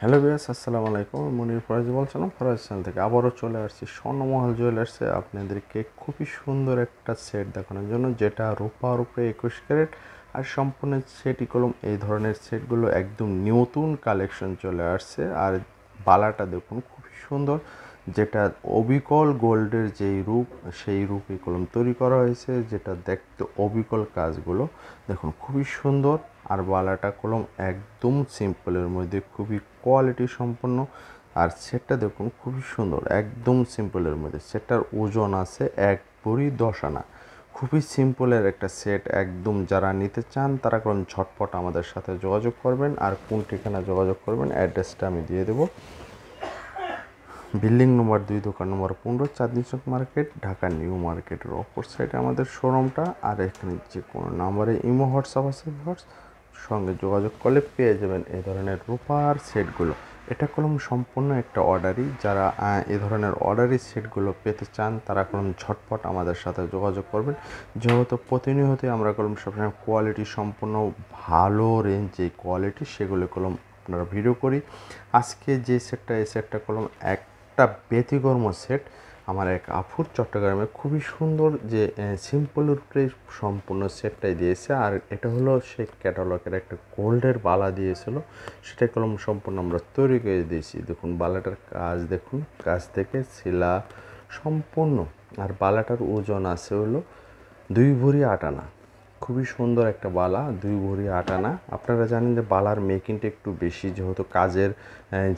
Hello viewers, আসসালামু আলাইকুম। মনির ফরাজ বলছিলাম ফরাজ চ্যানেল থেকে। আবারও চলে আসছি স্বর্ণমহল জুয়েলার্সে আপনাদেরকে খুবই সুন্দর একটা সেট দেখানোর জন্য, যেটা রূপার উপরে 21 ক্যারেট আর সম্পূর্ণ সেটই কলম। এই ধরনের সেটগুলো একদম নতুন কালেকশন চলে আসছে। আর বালাটা দেখুন খুবই সুন্দর, যেটা অবিকল গোল্ডের যেই রূপ সেই রূপে কলম তৈরি করা হয়েছে, যেটা দেখতে অবিকল কাজগুলো দেখুন খুবই সুন্দর। আর বালাটা কলম একদম সিম্পলের মধ্যে খুবই কোয়ালিটি সম্পন্ন। আর সেটটা দেখুন খুবই সুন্দর, একদম সিম্পলের মধ্যে। সেটটার ওজন আছে 1 ভরি 10 আনা। খুবই সিম্পলের একটা সেট। একদম যারা নিতে চান তারা কলম ঝটপট আমাদের সাথে যোগাযোগ করবেন। আর কোন ঠিকানা যোগাযোগ করবেন অ্যাড্রেসটা আমি দিয়ে দেবো। বিল্ডিং নম্বর 2, দোকান নম্বর 15, চাঁদনী চক মার্কেট, ঢাকা নিউ মার্কেটের অপর সাইডে আমাদের শোরুমটা। আর এখানে যে কোনো নাম্বারে ইমো হোয়াটসঅ্যাপ আছে, সঙ্গে যোগাযোগ করলে পেয়ে যাবেন এই ধরনের রূপার সেটগুলো। এটা কলম সম্পূর্ণ একটা অর্ডারই। যারা এ ধরনের অর্ডারি সেটগুলো পেতে চান তারা কলম ঝটপট আমাদের সাথে যোগাযোগ করবেন। যেহেতু প্রতিনিয়তই আমরা কলম সবসময় কোয়ালিটি সম্পূর্ণ ভালো রেঞ্জ যে কোয়ালিটি সেগুলো কলম আপনারা ভিডিও করি। আজকে যে সেটটা, এই সেটটা কলম একটা ব্যতিক্রম সেট। আমার এক আফুর চট্টগ্রামে খুবই সুন্দর যে সিম্পলের উপরে সম্পূর্ণ সেটটাই দিয়েছে। আর এটা হলো সেই ক্যাটালগের একটা গোল্ডের বালা দিয়েছিল, সেটা কলম সম্পূর্ণ আমরা তৈরি করে দিয়েছি। দেখুন বালাটার কাজ দেখুন, কাজ থেকে শিলা সম্পূর্ণ। আর বালাটার ওজন আছে হলো 2 ভরি 8 আনা। খুবই সুন্দর একটা বালা, 2 ভরি 8 আনা। আপনারা জানেন যে বালার মেকিংটা একটু বেশি, যেহেতু কাজের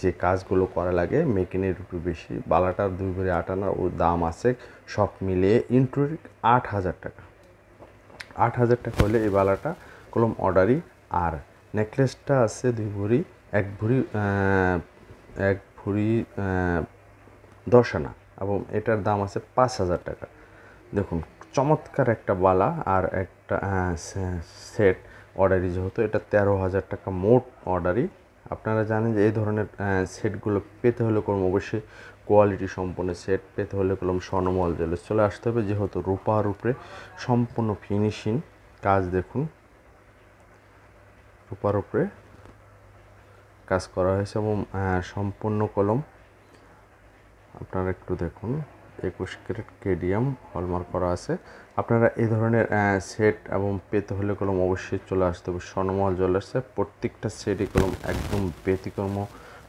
যে কাজগুলো করা লাগে মেকিংয়ের একটু বেশি। বালাটার 2 ভরি 8 আনার ও দাম আছে সব মিলিয়ে ইনক্লুডিং 8,000 টাকা। 8,000 টাকা হলে এই বালাটা কলম অর্ডারি। আর নেকলেসটা আছে 2 ভরি 1 ভরি 1 ভরি 10 আনা, এবং এটার দাম আছে 5,000 টাকা। দেখুন চমৎকার একটা বালা আর একটা সেট অর্ডারি, যেহেতু এটা 13,000 টাকা মোট অর্ডারি। আপনারা জানেন যে এই ধরনের সেটগুলো পেতে হলে কলম অবশ্যই কোয়ালিটি সম্পন্ন সেট পেতে হলে কলম স্বর্ণমহল জুয়েলার্স চলে আসতে হবে। যেহেতু রূপার উপরে সম্পূর্ণ ফিনিশিং কাজ দেখুন, রূপার উপরে কাজ করা হয়েছে এবং সম্পূর্ণ কলম আপনারা একটু দেখুন 21 ক্যারেট কেডিয়াম হলমার্ক করা আছে। আপনারা এই ধরনের সেট এবং পেতে হলে কলম অবশ্যই চলে আসতে হবে স্বর্ণমহল জুয়েলার্সে। প্রত্যেকটা সেটই কলম একদম ব্যতিক্রম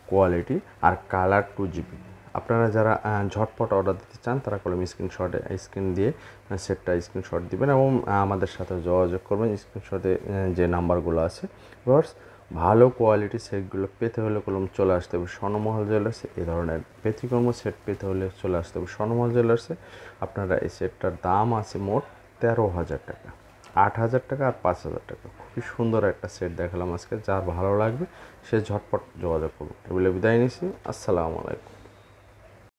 কোয়ালিটি আর কালার 2GB। আপনারা যারা ঝটপট অর্ডার দিতে চান তারা কলম স্ক্রিন দিয়ে সেটটা স্ক্রিনশট দিবেন এবং আমাদের সাথে যোগাযোগ করবেন। স্ক্রিনশটে যে নাম্বারগুলো আছে ভিউয়ার্স, ভালো কোয়ালিটি সেটগুলো পেতে হলে কলম চলে আসতে হবে স্বর্ণমহল জুয়েলার্সে। এই ধরনের ব্যতিক্রম সেট পেতে হলে চলে আসতে হবে স্বর্ণমহল জুয়েলার্সে। আপনারা এই সেটটার দাম আছে মোট 13,000 টাকা, 8,000 টাকা আর 5,000 টাকা। খুবই সুন্দর একটা সেট দেখালাম আজকে, যার ভালো লাগবে সে ঝটপট যোগাযোগ করুন। এগুলো বিদায় নিচ্ছি, আসসালামু আলাইকুম।